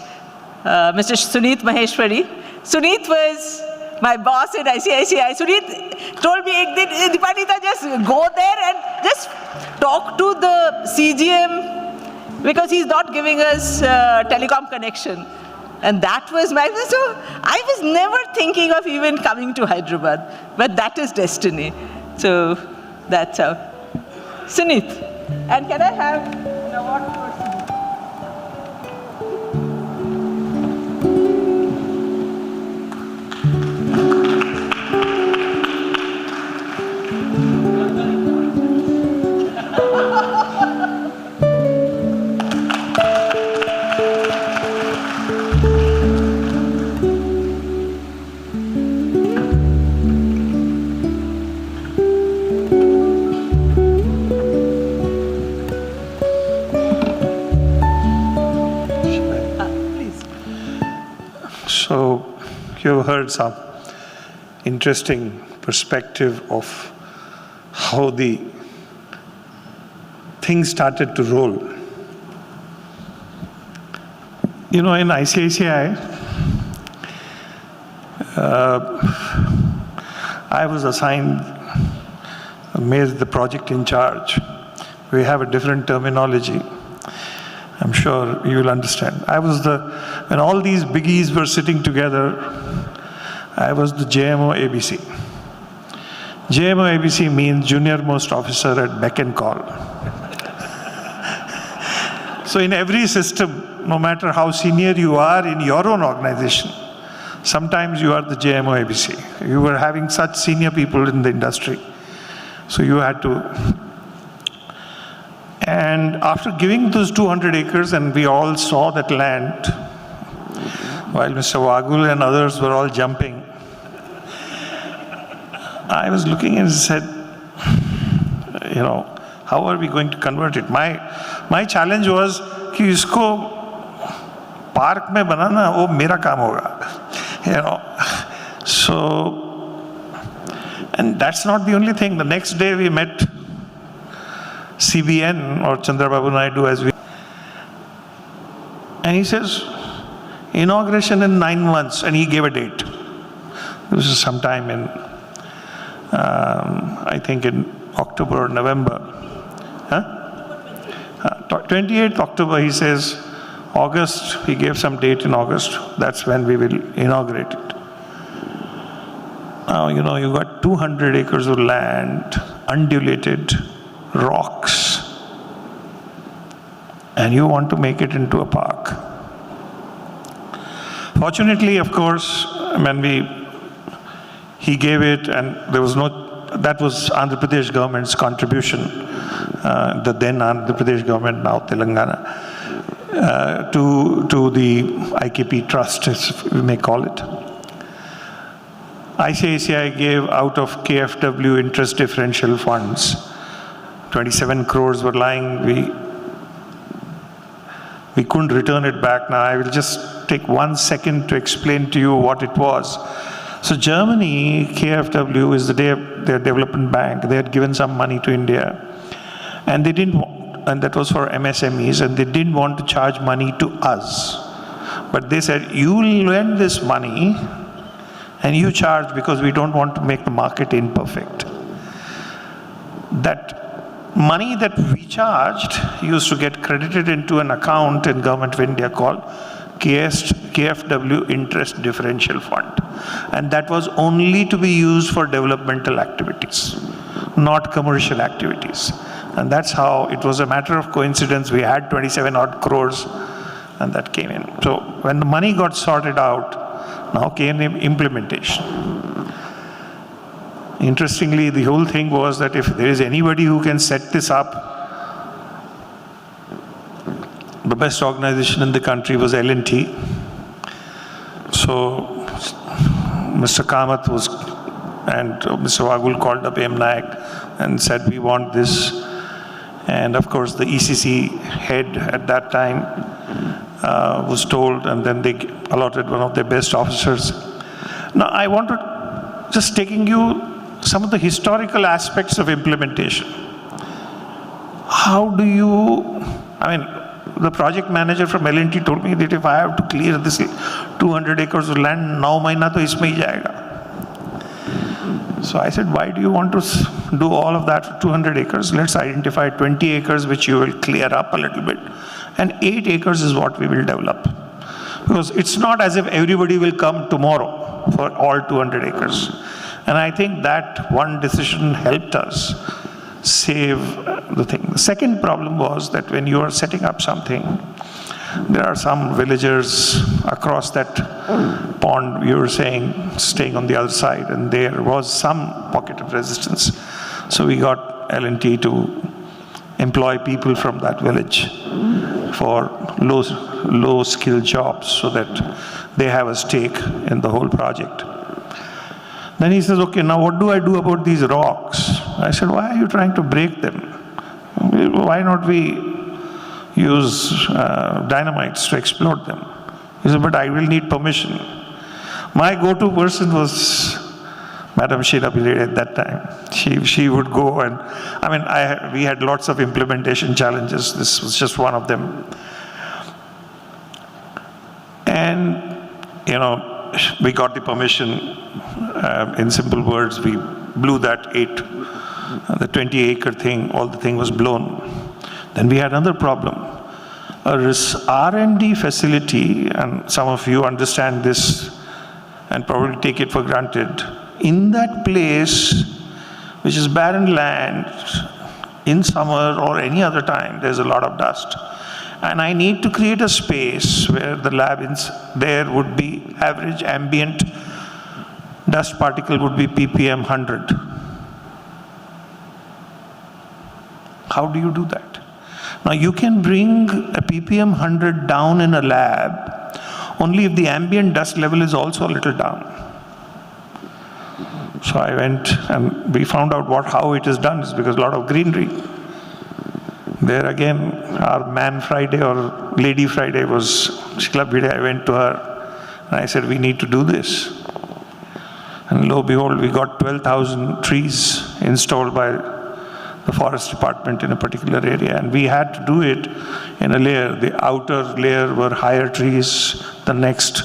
Mr. Suneet Maheshwari? Suneet was my boss at ICICI. Suneet told me, Dipanita, just go there and just talk to the CGM because he's not giving us telecom connection. And that was my, so I was never thinking of even coming to Hyderabad, but that is destiny. So that's how. Suneet, and can I have an award for Suneet? So you've heard some interesting perspective of how the things started to roll. You know, in ICICI, I was assigned, made the project in charge. We have a different terminology. I'm sure you will understand. I was when all these biggies were sitting together, I was the JMO ABC. JMO ABC means Junior Most Officer at Beck and Call. So in every system, no matter how senior you are in your own organization, sometimes you are the JMO ABC. You were having such senior people in the industry. So you had to. And after giving those 200 acres, and we all saw that land, while Mr. Vagul and others were all jumping, I was looking and said, you know, how are we going to convert it? My challenge was कि इसको park में बनाना वो मेरा काम होगा, you know. So, and that's not the only thing. The next day we met CBN or Chandrababu Naidu as we, and he says, inauguration in 9 months, and he gave a date. This is sometime in, I think in October or November. 28th October, he says, August, he gave some date in August, that's when we will inaugurate it. Now, you know, you got 200 acres of land, undulated, rocks, and you want to make it into a park. Fortunately, of course, when he gave it, and there was that was Andhra Pradesh government's contribution, the then Andhra Pradesh government, now Telangana, to the IKP trust, as we may call it. ICICI gave out of KFW interest differential funds. 27 crores were lying. We couldn't return it back. Now I will just take 1 second to explain to you what it was. So Germany, KFW is their development bank. They had given some money to India, and they didn't, and that was for MSMEs, and they didn't want to charge money to us. But they said, you lend this money and you charge because we don't want to make the market imperfect. That money that we charged used to get credited into an account in Government of India called KFW Interest Differential Fund. And that was only to be used for developmental activities, not commercial activities. And that's how it was a matter of coincidence. We had 27 odd crores and that came in. So when the money got sorted out, now came the implementation. Interestingly, the whole thing was that if there is anybody who can set this up, the best organization in the country was L&T. So Mr. Kamath and Mr. Vagul called up M. Nayak and said, we want this. And of course, the ECC head at that time was told, and then they allotted one of their best officers. Now, I want to just taking you some of the historical aspects of implementation. how do you, I mean, the project manager from L&T told me that if I have to clear this 200 acres of land, 9 mahina to isme hi jayega. So I said, why do you want to do all of that for 200 acres? Let's identify 20 acres which you will clear up a little bit, and 8 acres is what we will develop. Because it's not as if everybody will come tomorrow for all 200 acres. And I think that one decision helped us save the thing. The second problem was that when you are setting up something, there are some villagers across that pond, you were saying, staying on the other side, and there was some pocket of resistance. So we got L&T to employ people from that village for low skill jobs so that they have a stake in the whole project. Then he says, okay, now what do I do about these rocks? I said, why are you trying to break them? Why not we use dynamites to explode them? He said, but I will need permission. My go-to person was Madam Sheila Pillai at that time. She would go, and I mean, we had lots of implementation challenges. This was just one of them. And, you know, we got the permission. In simple words, we blew that the 20-acre thing, all the thing was blown. Then we had another problem. A R&D facility, and some of you understand this and probably take it for granted, in that place, which is barren land, in summer or any other time, there's a lot of dust. And I need to create a space where the lab there would be average ambient dust particle would be ppm 100. How do you do that? Now you can bring a ppm 100 down in a lab only if the ambient dust level is also a little down. So I went and we found out how it is done. It's because a lot of greenery. There again, our Man Friday or Lady Friday was Sheila Pillai. I went to her and I said, we need to do this. And lo and behold, we got 12,000 trees installed by the forest department in a particular area. And we had to do it in a layer. The outer layer were higher trees. The next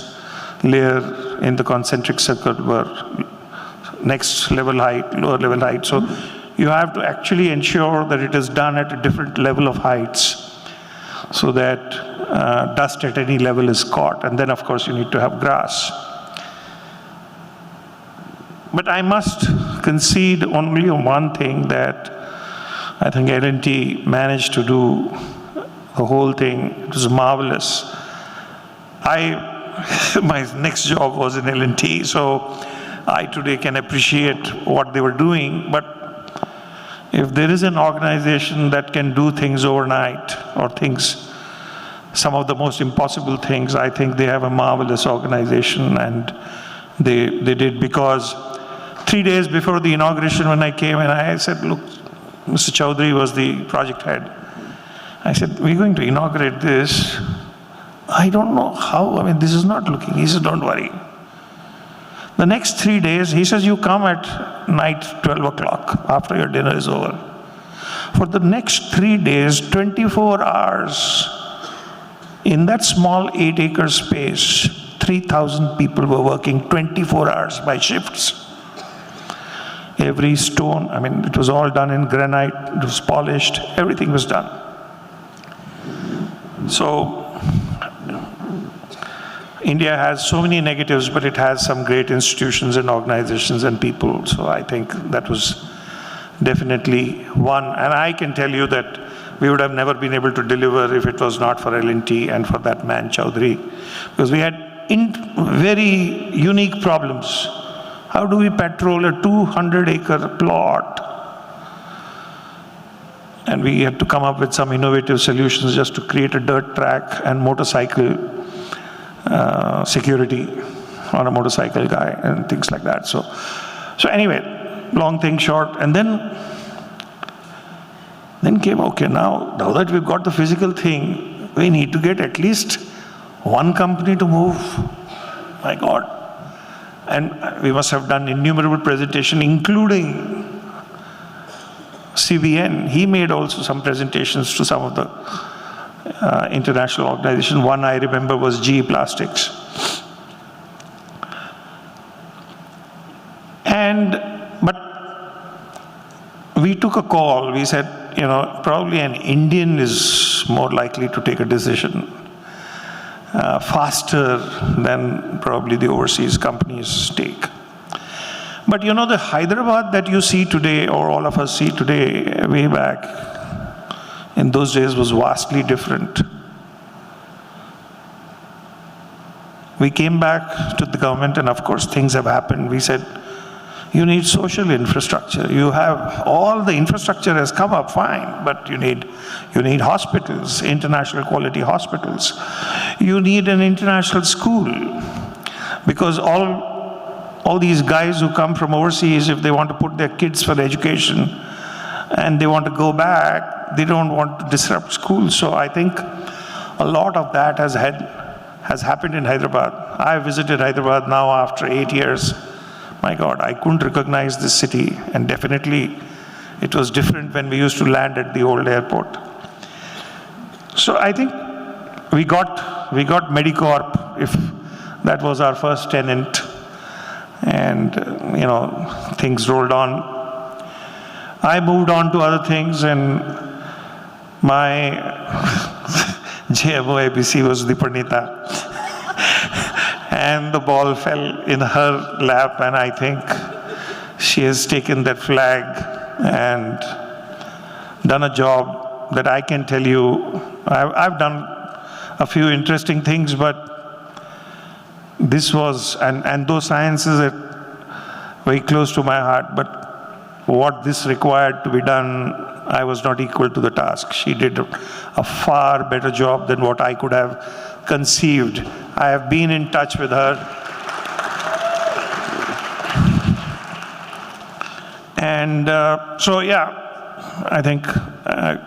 layer in the concentric circle were next level height, lower level height. So you have to actually ensure that it is done at a different level of heights so that dust at any level is caught. And then, of course, you need to have grass. But I must concede only on one thing, that I think L&T managed to do the whole thing. It was marvelous. My next job was in L&T, so I today can appreciate what they were doing. But if there is an organization that can do things overnight, or some of the most impossible things, I think they have a marvelous organization, and they did. Because 3 days before the inauguration, when I came and I said, look, Mr. Chaudhary was the project head. I said, we're going to inaugurate this. I don't know how, I mean, this is not looking. He said, don't worry. The next 3 days, he says, you come at night, 12 o'clock, after your dinner is over. For the next 3 days, 24 hours, in that small 8-acre space, 3,000 people were working 24 hours by shifts. Every stone, I mean, it was all done in granite, it was polished, everything was done. So, India has so many negatives, but it has some great institutions and organizations and people. So I think that was definitely one. And I can tell you that we would have never been able to deliver if it was not for L&T and for that man Chaudhary. Because we had very unique problems. How do we patrol a 200-acre plot? And we had to come up with some innovative solutions just to create a dirt track and motorcycle security on a motorcycle guy and things like that. So anyway, long thing short, and then came, okay, now that we've got the physical thing, we need to get at least one company to move. My God. And we must have done innumerable presentations, including CBN, he made also some presentations to some of the international organizations. One I remember was GE Plastics. But we took a call. We said, probably an Indian is more likely to take a decision faster than probably the overseas companies take. But the Hyderabad that you see today, or all of us see today, way back in those days was vastly different. We came back to the government, and of course things have happened. We said, you need social infrastructure. You have all the infrastructure has come up fine, but you need hospitals, international quality hospitals. You need an international school, because all these guys who come from overseas, if they want to put their kids for education and they want to go back, they don't want to disrupt schools. So I think a lot of that has happened in Hyderabad. I visited Hyderabad now after 8 years. My God, I couldn't recognize this city, and definitely it was different when we used to land at the old airport. So I think we got Medicorp, if that was our first tenant, and things rolled on. I moved on to other things, and my JMO ABC was Dipanita. And the ball fell in her lap, and I think she has taken that flag and done a job that I can tell you. I've done a few interesting things, but this was, and those sciences are very close to my heart, but what this required to be done, I was not equal to the task. She did a far better job than what I could have conceived. I have been in touch with her. And so, yeah, I think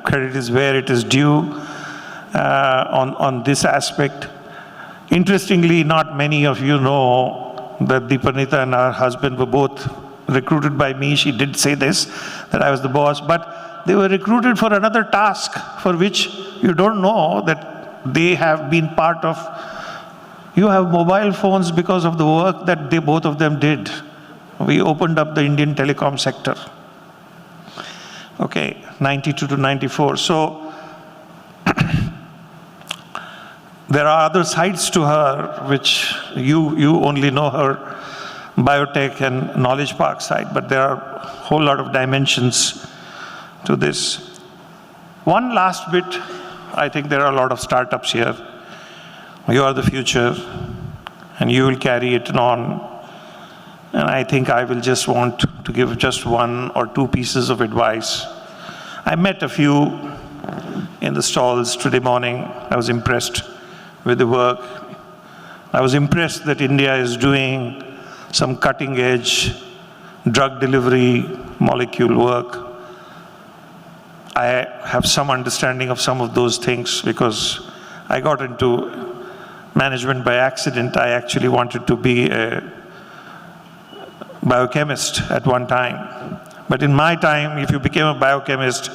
credit is where it is due on this aspect. Interestingly, not many of you know that Dipanita and her husband were both recruited by me. She did say this, that I was the boss, but they were recruited for another task for which you don't know that they have been part of. You have mobile phones because of the work that both of them did. We opened up the Indian telecom sector. Okay, 92 to 94. So there are other sides to her, which you only know her biotech and knowledge park side, but there are a whole lot of dimensions to this. One last bit, I think there are a lot of startups here. You are the future, and you will carry it on. And I think I will just want to give just one or two pieces of advice. I met a few in the stalls today morning. I was impressed with the work. I was impressed that India is doing some cutting-edge drug delivery molecule work. I have some understanding of some of those things because I got into management by accident. I actually wanted to be a biochemist at one time. But in my time, if you became a biochemist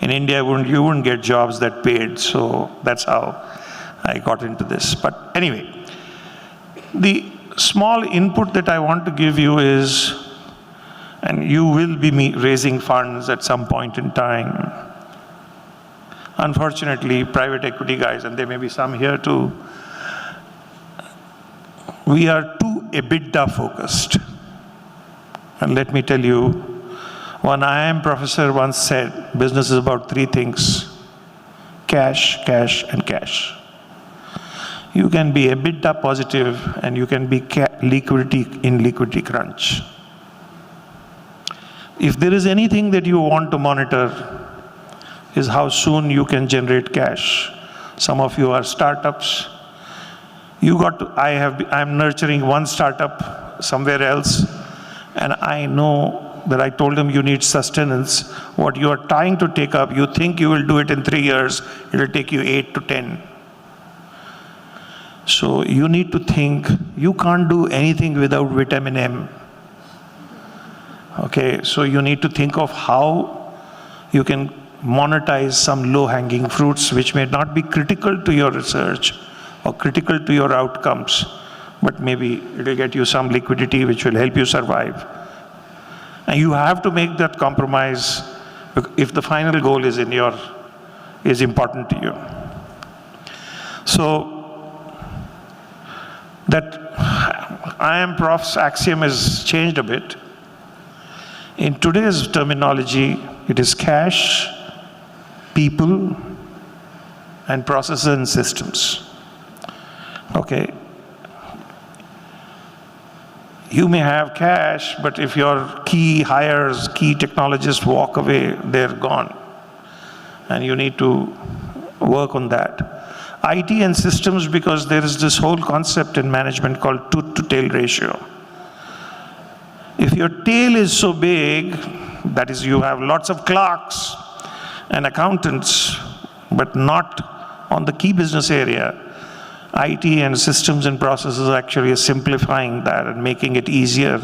in India, you wouldn't get jobs that paid. So that's how I got into this. But anyway, the small input that I want to give you is, and you will be raising funds at some point in time. Unfortunately, private equity guys, and there may be some here too, we are too EBITDA focused. And let me tell you, one IIM professor once said, business is about three things: cash, cash, and cash. You can be EBITDA positive and you can be liquidity crunch. If there is anything that you want to monitor, is how soon you can generate cash. Some of you are startups. I'm nurturing one startup somewhere else, and I know that I told them you need sustenance. What you are trying to take up, you think you will do it in 3 years, it will take you 8 to 10. So you need to think, you can't do anything without vitamin M. Okay, so you need to think of how You can monetize some low-hanging fruits which may not be critical to your research or critical to your outcomes, but maybe it'll get you some liquidity which will help you survive. And you have to make that compromise if the final goal is important to you. So that I am prof's axiom has changed a bit. In today's terminology, it is cash, people, and processes and systems. Okay. You may have cash, but if your key hires, key technologists walk away, they're gone. And you need to work on that. IT and systems, because there is this whole concept in management called tooth to tail ratio. If your tail is so big, that is, you have lots of clerks and accountants, but not on the key business area, IT and systems and processes actually are simplifying that and making it easier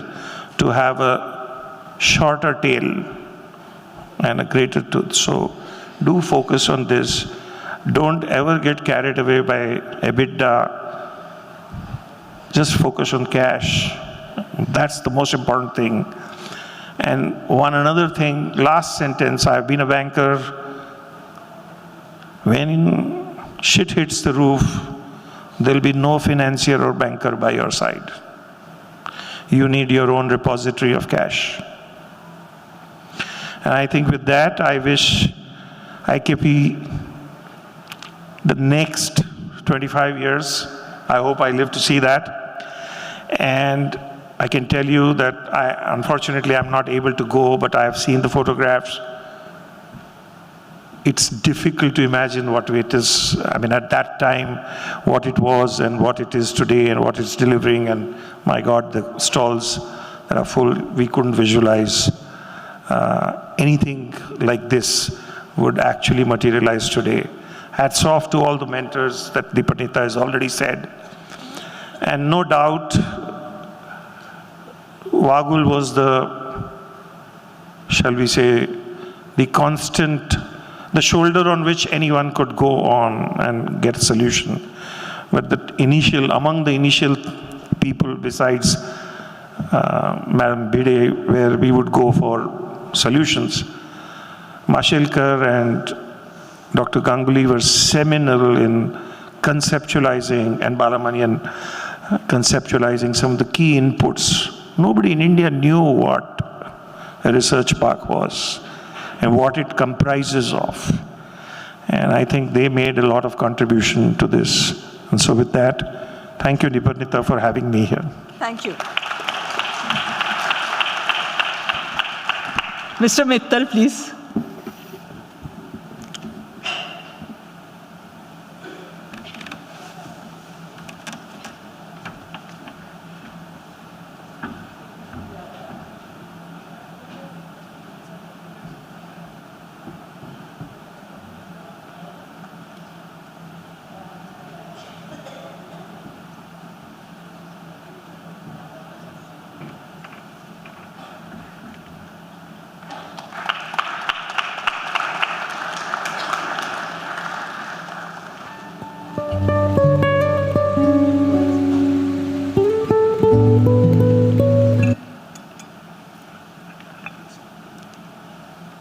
to have a shorter tail and a greater tooth. So do focus on this. Don't ever get carried away by EBITDA. Just focus on cash. That's the most important thing. And one another thing, last sentence, I've been a banker. When shit hits the roof, there'll be no financier or banker by your side. You need your own repository of cash. And I think with that, I wish IKP the next 25 years. I hope I live to see that. And I can tell you that unfortunately, I'm not able to go, but I have seen the photographs. It's difficult to imagine what it is. I mean, at that time, what it was and what it is today and what it's delivering. And my God, the stalls that are full, we couldn't visualize anything like this would actually materialize today. Hats off to all the mentors that Dipanita has already said. And no doubt, Vagul was the, shall we say, the constant, the shoulder on which anyone could go on and get a solution. But among the initial people besides Madam Bide, where we would go for solutions, Mashelkar and Dr. Ganguly were seminal in conceptualizing, and Balamanian conceptualizing some of the key inputs. Nobody in India knew what a research park was and what it comprises of. And I think they made a lot of contribution to this. And so with that, thank you, Nipanita, for having me here. Thank you. Mr. Mittal, please.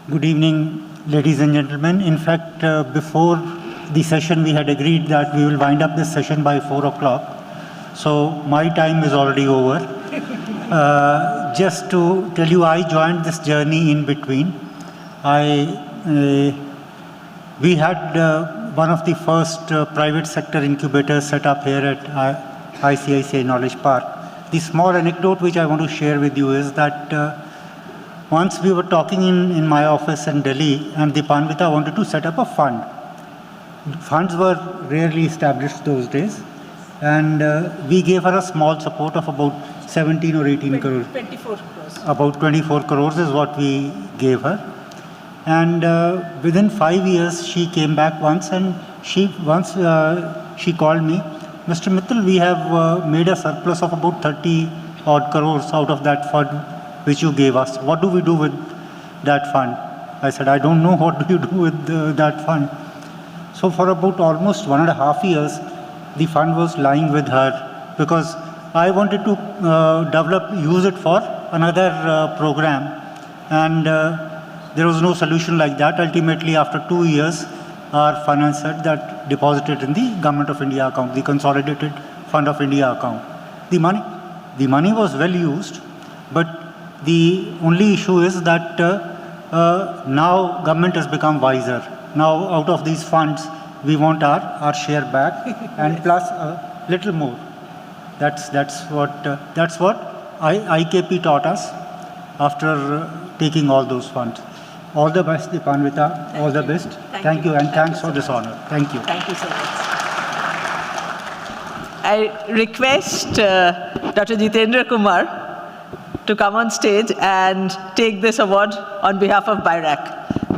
Good evening, ladies and gentlemen. In fact, before the session, we had agreed that we will wind up this session by 4 o'clock. So my time is already over. Just to tell you, I joined this journey in between. We had one of the first private sector incubators set up here at ICICI Knowledge Park. The small anecdote which I want to share with you is that once we were talking in my office in Delhi, and Dipanvita wanted to set up a fund. Funds were rarely established those days, and we gave her a small support of about 17 or 18 crores. 24 crores. About 24 crores is what we gave her. And within 5 years, she came back once, and she called me, Mr. Mittal, we have made a surplus of about 30 odd crores out of that fund which you gave us. What do we do with that fund? I said, I don't know what do you do with that fund. So for about almost 1.5 years, the fund was lying with her because I wanted to use it for another program, and there was no solution like that. Ultimately, after 2 years, our finance said that deposited in the Government of India account, the Consolidated Fund of India account. The money was well used, but the only issue is that now government has become wiser. Now out of these funds, we want our share back and plus a little more. That's what IKP taught us after taking all those funds. All the best, Dipanvita. All the best. Thank you, and thanks for this honor. Thank you. Thank you so much. I request Dr. Jitendra Kumar to come on stage and take this award on behalf of BIRAC.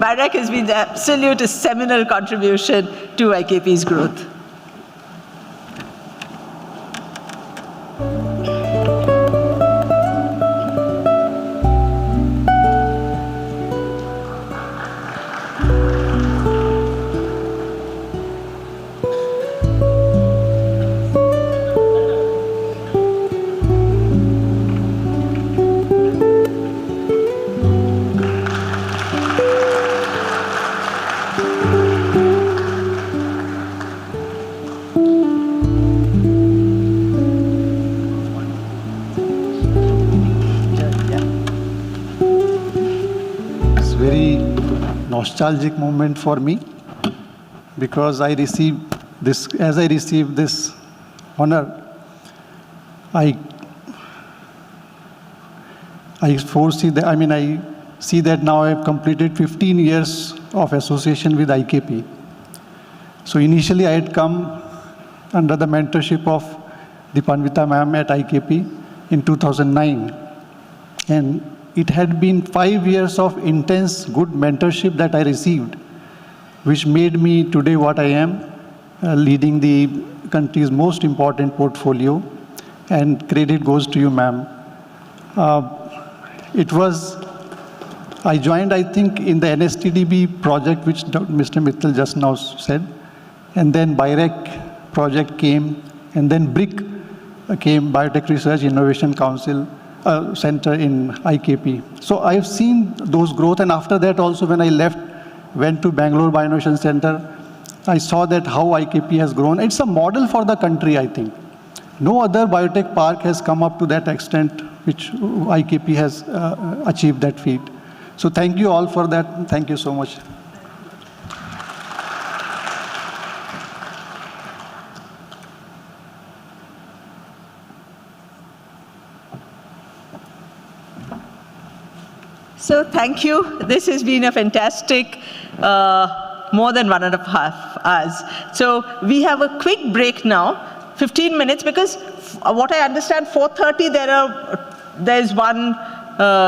BIRAC has been the absolute seminal contribution to IKP's growth. Nostalgic moment for me, because as I received this honor, I foresee that, I see that now I have completed 15 years of association with IKP. So initially I had come under the mentorship of Dipanvita ma'am at IKP in 2009. And it had been 5 years of intense good mentorship that I received, which made me today what I am, leading the country's most important portfolio. And credit goes to you, ma'am. I joined, I think, in the NSTDB project, which Mr. Mittal just now said. And then BIRAC project came, and then BRIC came, Biotech Research Innovation Council Center in IKP. So I've seen those growth, and after that also when I went to Bangalore Bioinnovation Center, I saw that how IKP has grown. It's a model for the country, I think. No other biotech park has come up to that extent which IKP has achieved that feat. So thank you all for that. Thank you so much. So thank you. This has been a fantastic, more than 1.5 hours. So we have a quick break now, 15 minutes, because what I understand, 4:30 there's one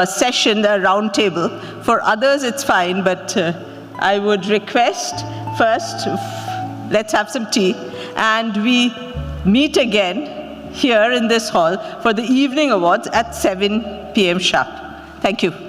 session, the round table. For others, it's fine, but I would request first, let's have some tea, and we meet again here in this hall for the evening awards at 7 p.m. sharp. Thank you.